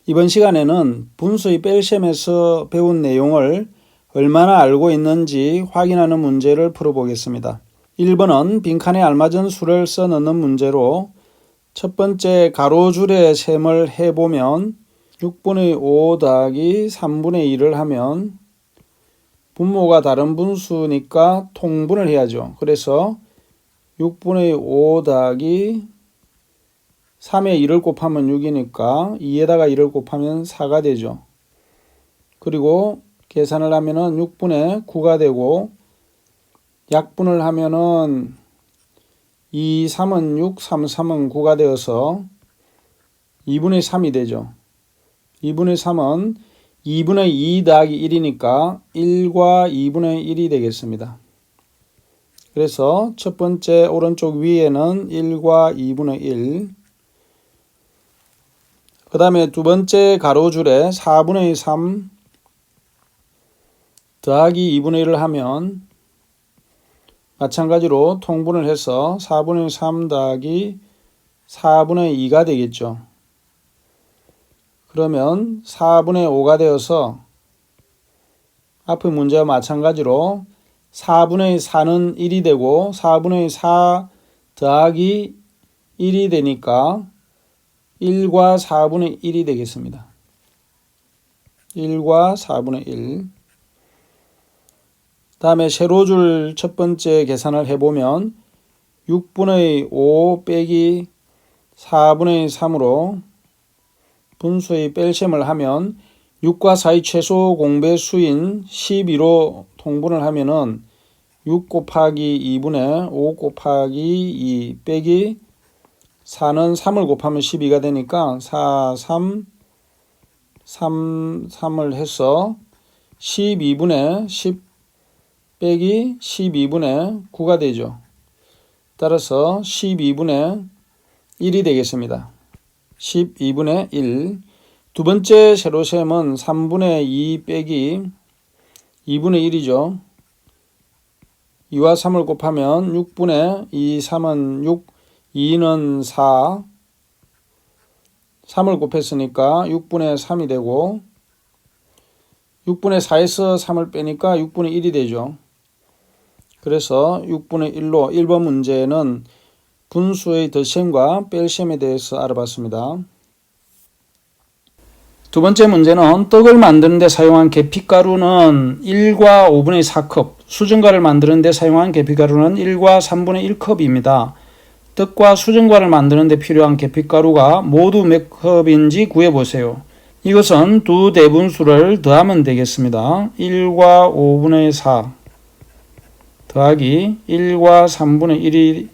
이번 시간에는 분수의 뺄셈에서 배운 내용을 얼마나 알고 있는지 확인하는 문제를 풀어보겠습니다. 1번은 빈칸에 알맞은 수를 써 넣는 문제로 첫 번째 가로줄의 셈을 해보면 6분의 5 더하기 3분의 2를 하면 분모가 다른 분수니까 통분을 해야죠. 그래서 6분의 5 더하기 3에 2를 곱하면 6이니까 2에다가 2를 곱하면 4가 되죠. 그리고 계산을 하면은 6분의 9가 되고 약분을 하면은 2, 3은 6, 3, 3은 9가 되어서 2분의 3이 되죠. 2분의 3은 2분의 2 더하기 1이니까 1과 2분의 1이 되겠습니다. 그래서 첫 번째 오른쪽 위에는 1과 2분의 1, 그 다음에 두 번째 가로줄에 4분의 3 더하기 2분의 1을 하면 마찬가지로 통분을 해서 4분의 3 더하기 4분의 2가 되겠죠. 그러면 4분의 5가 되어서 앞의 문제와 마찬가지로 4분의 4는 1이 되고 4분의 4 더하기 1이 되니까 1과 4분의 1이 되겠습니다. 1과 4분의 1. 다음에 세로줄 첫 번째 계산을 해보면 6분의 5 빼기 4분의 3으로 분수의 뺄셈을 하면 6과 4의 최소 공배수인 12로 통분을 하면은 6 곱하기 2분의 5 곱하기 2 빼기 4는 3을 곱하면 12가 되니까 4, 3, 3, 3을 해서 12분의 10 빼기 12분의 9가 되죠. 따라서 12분의 1이 되겠습니다. 12분의 1. 두 번째 세로셈은 3분의 2 빼기 2분의 1이죠. 2와 3을 곱하면 6분의 2, 3은 6, 2는 4, 3을 곱했으니까 6분의 3이 되고 6분의 4에서 3을 빼니까 6분의 1이 되죠. 그래서 6분의 1로 1번 문제는 분수의 덧셈과 뺄셈에 대해서 알아봤습니다. 두 번째 문제는 떡을 만드는 데 사용한 계피가루는 1과 5분의 4컵, 수증과를 만드는 데 사용한 계피가루는 1과 3분의 1컵입니다. 떡과 수증과를 만드는 데 필요한 계피가루가 모두 몇 컵인지 구해보세요. 이것은 두 대분수를 더하면 되겠습니다. 1과 5분의 4 더하기 1과 3분의 1이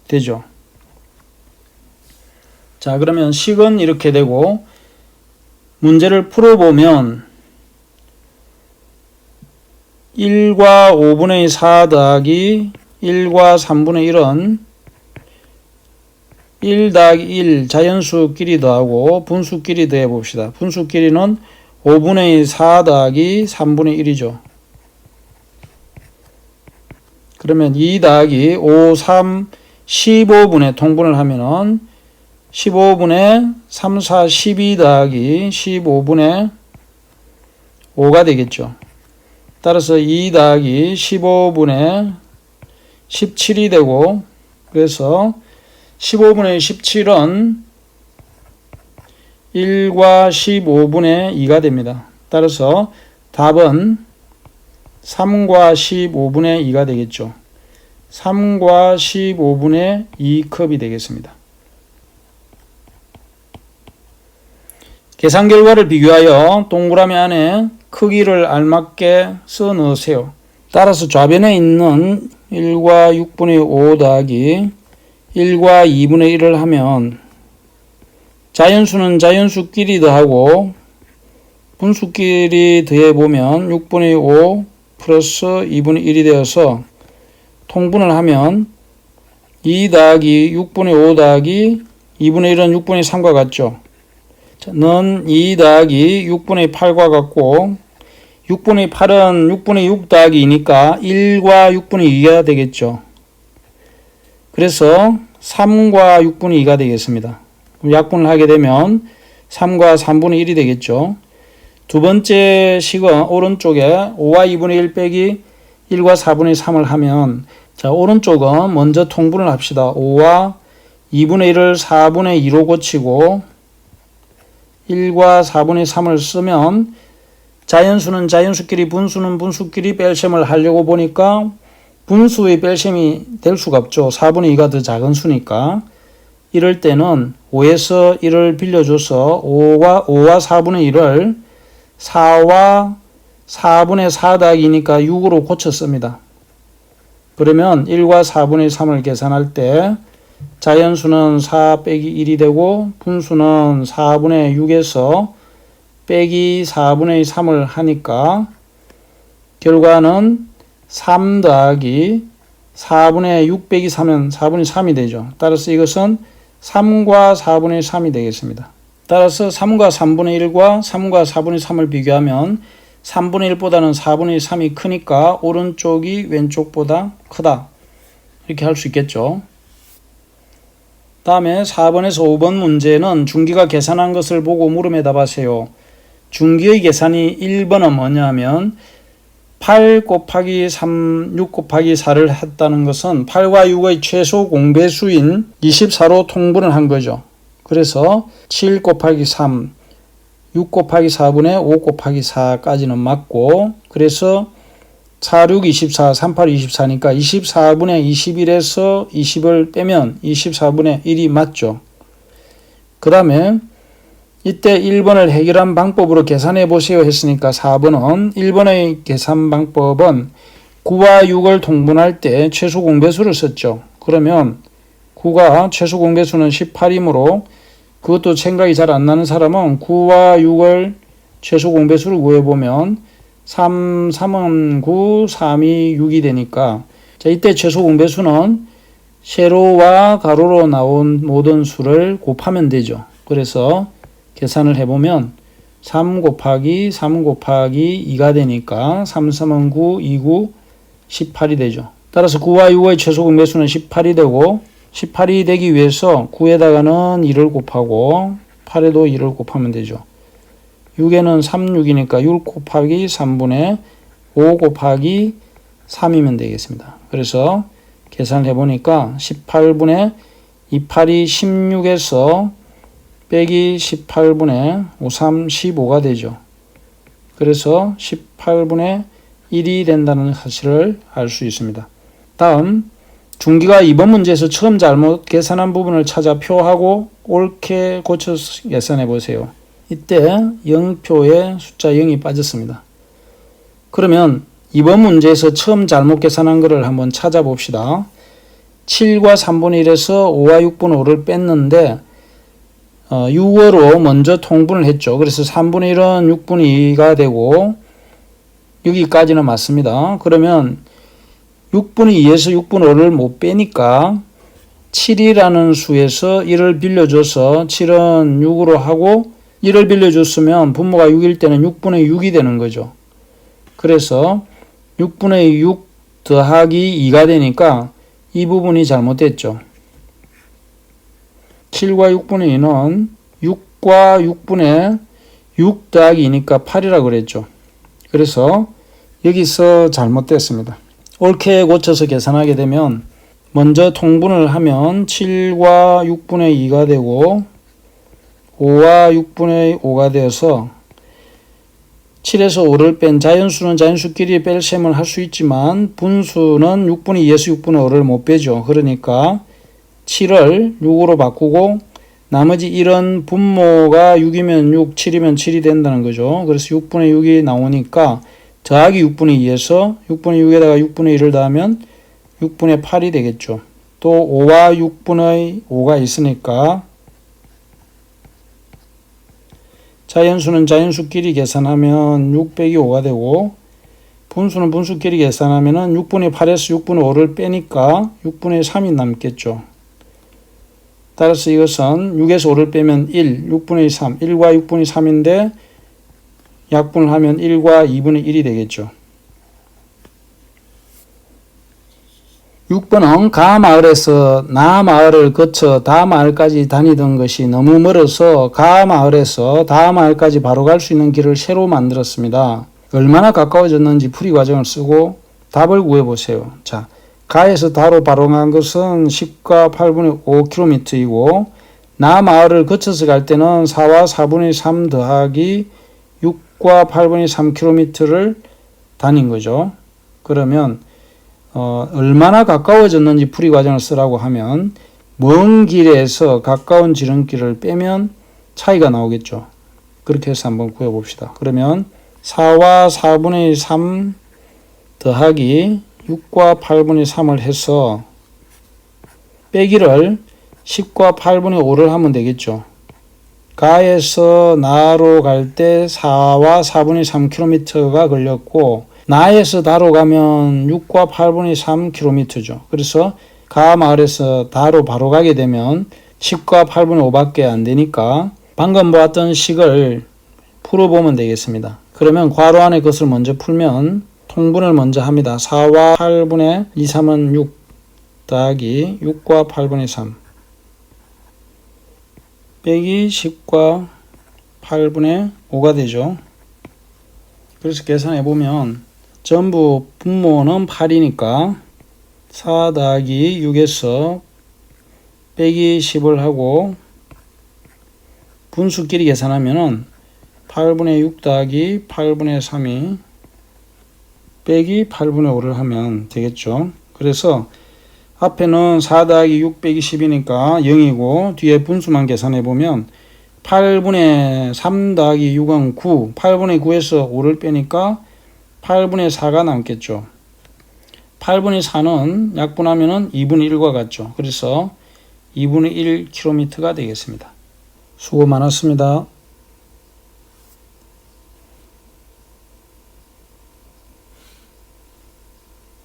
되죠. 자, 그러면 식은 이렇게 되고 문제를 풀어보면 1과 5분의 4 더하기 1과 3분의 1은 1 더하기 1 자연수끼리 더하고 분수끼리 더해 봅시다. 분수끼리는 5분의 4 더하기 3분의 1이죠. 그러면 2 더하기 5, 3, 15분의 통분을 하면은 15분의 3, 4, 12 더하기 15분의 5가 되겠죠. 따라서 2 더하기 15분의 17이 되고, 그래서 15분의 17은 1과 15분의 2가 됩니다. 따라서 답은 3과 15분의 2가 되겠죠. 3과 15분의 2컵이 되겠습니다. 계산 결과를 비교하여 동그라미 안에 크기를 알맞게 써 넣으세요. 따라서 좌변에 있는 1과 6분의 5 더하기 1과 2분의 1을 하면 자연수는 자연수끼리 더하고 분수끼리 더해보면 6분의 5 플러스 2분의 1이 되어서 통분을 하면 2 더하기 6분의 5 더하기 2분의 1은 6분의 3과 같죠. 는 2 더하기 6분의 8과 같고 6분의 8은 6분의 6 더하기 2니까 1과 6분의 2가 되겠죠. 그래서 3과 6분의 2가 되겠습니다. 약분을 하게 되면 3과 3분의 1이 되겠죠. 두 번째 식은 오른쪽에 5와 2분의 1 빼기 1과 4분의 3을 하면, 자, 오른쪽은 먼저 통분을 합시다. 5와 2분의 1을 4분의 2로 고치고 1과 4분의 3을 쓰면 자연수는 자연수끼리, 분수는 분수끼리 뺄셈을 하려고 보니까 분수의 뺄셈이 될 수가 없죠. 4분의 2가 더 작은 수니까. 이럴 때는 5에서 1을 빌려줘서 5와 4분의 1을 4와 4분의 4 더하기니까 6으로 고쳤습니다. 그러면 1과 4분의 3을 계산할 때 자연수는 4 빼기 1이 되고 분수는 4분의 6에서 빼기 4분의 3을 하니까 결과는 3 더하기 4분의 6 빼기 3은 4분의 3이 되죠. 따라서 이것은 3과 4분의 3이 되겠습니다. 따라서 3과 3분의 1과 3과 4분의 3을 비교하면 3분의 1보다는 4분의 3이 크니까 오른쪽이 왼쪽보다 크다. 이렇게 할 수 있겠죠. 다음에 4번에서 5번 문제는 준기가 계산한 것을 보고 물음에 답하세요. 준기의 계산이 1번은 뭐냐면 8 곱하기 3, 6 곱하기 4를 했다는 것은 8과 6의 최소 공배수인 24로 통분을 한 거죠. 그래서 7 곱하기 3, 6 곱하기 4분의 5 곱하기 4까지는 맞고, 그래서 4, 6, 24, 3, 8, 24니까 24분의 21에서 20을 빼면 24분의 1이 맞죠. 그 다음에 이때 1번을 해결한 방법으로 계산해 보세요 했으니까 4번은 1번의 계산 방법은 9와 6을 통분할 때 최소 공배수를 썼죠. 그러면 9가 최소 공배수는 18이므로 그것도 생각이 잘 안 나는 사람은 9와 6을 최소 공배수를 구해보면 3은 9, 3이 6이 되니까, 자, 이때 최소 공배수는 세로와 가로로 나온 모든 수를 곱하면 되죠. 그래서 계산을 해보면 3 곱하기 3 곱하기 2가 되니까 3, 3은 9, 2, 9, 18이 되죠. 따라서 9와 6의 최소 공배수는 18이 되고, 18이 되기 위해서 9에다가는 2를 곱하고 8에도 2를 곱하면 되죠. 6에는 3, 6이니까 6 곱하기 3분의 5 곱하기 3이면 되겠습니다. 그래서 계산을 해보니까 18분의 28이 16에서 빼기 18분의 5, 3, 15가 되죠. 그래서 18분의 1이 된다는 사실을 알 수 있습니다. 다음, 준기가 이번 문제에서 처음 잘못 계산한 부분을 찾아 표하고 옳게 고쳐서 계산해 보세요. 이때 0표에 숫자 0이 빠졌습니다. 그러면 이번 문제에서 처음 잘못 계산한 것을 한번 찾아봅시다. 7과 3분의 1에서 5와 6분의 5를 뺐는데 6으로 먼저 통분을 했죠. 그래서 3분의 1은 6분의 2가 되고 여기까지는 맞습니다. 그러면 6분의 2에서 6분의 5를 못 빼니까 7이라는 수에서 1을 빌려줘서 7은 6으로 하고 1을 빌려줬으면 분모가 6일 때는 6분의 6이 되는 거죠. 그래서 6분의 6 더하기 2가 되니까 이 부분이 잘못됐죠. 7과 6분의 2는 6과 6분의 6 더하기 2니까 8이라고 그랬죠. 그래서 여기서 잘못됐습니다. 옳게 고쳐서 계산하게 되면 먼저 통분을 하면 7과 6분의 2가 되고 5와 6분의 5가 되어서 7에서 5를 뺀 자연수는 자연수끼리 뺄셈을 할 수 있지만 분수는 6분의 2에서 6분의 5를 못 빼죠. 그러니까 7을 6으로 바꾸고 나머지 1은 분모가 6이면 6, 7이면 7이 된다는 거죠. 그래서 6분의 6이 나오니까 더하기 6분의 2에서 6분의 6에다가 6분의 1을 더하면 6분의 8이 되겠죠. 또 5와 6분의 5가 있으니까 자연수는 자연수끼리 계산하면 6 빼기 5가 되고 분수는 분수끼리 계산하면 6분의 8에서 6분의 5를 빼니까 6분의 3이 남겠죠. 따라서 이것은 6에서 5를 빼면 1, 6분의 3, 1과 6분의 3인데 약분을 하면 1과 2분의 1이 되겠죠. 6번은 가 마을에서 나 마을을 거쳐 다 마을까지 다니던 것이 너무 멀어서 가 마을에서 다 마을까지 바로 갈 수 있는 길을 새로 만들었습니다. 얼마나 가까워졌는지 풀이 과정을 쓰고 답을 구해보세요. 자, 가에서 다로 바로 간 것은 10과 8분의 5km이고 나 마을을 거쳐서 갈 때는 4와 4분의 3 더하기 6과 8분의 3km를 다닌 거죠. 그러면 얼마나 가까워졌는지 풀이 과정을 쓰라고 하면 먼 길에서 가까운 지름길을 빼면 차이가 나오겠죠. 그렇게 해서 한번 구해봅시다. 그러면 4와 4분의 3 더하기 6과 8분의 3을 해서 빼기를 10과 8분의 5를 하면 되겠죠. 가에서 나로 갈 때 4와 4분의 3km가 걸렸고 나에서 다로 가면 6과 8분의 3km죠. 그래서 가 마을에서 다로 바로 가게 되면 10과 8분의 5밖에 안 되니까 방금 보았던 식을 풀어보면 되겠습니다. 그러면 괄호 안에 것을 먼저 풀면 통분을 먼저 합니다. 4와 8분의 2, 3은 6 더하기 6과 8분의 3 빼기 10과 8분의 5가 되죠. 그래서 계산해보면 전부 분모는 8이니까 4 더하기 6에서 빼기 10을 하고 분수끼리 계산하면은 8분의 6 더하기 8분의 3이 빼기 8분의 5를 하면 되겠죠. 그래서 앞에는 4 더하기 6 빼기 10이니까 0이고 뒤에 분수만 계산해보면 8분의 3 더하기 6은 9, 8분의 9에서 5를 빼니까 8분의 4가 남겠죠. 8분의 4는 약분하면 2분의 1과 같죠. 그래서 2분의 1km가 되겠습니다. 수고 많았습니다.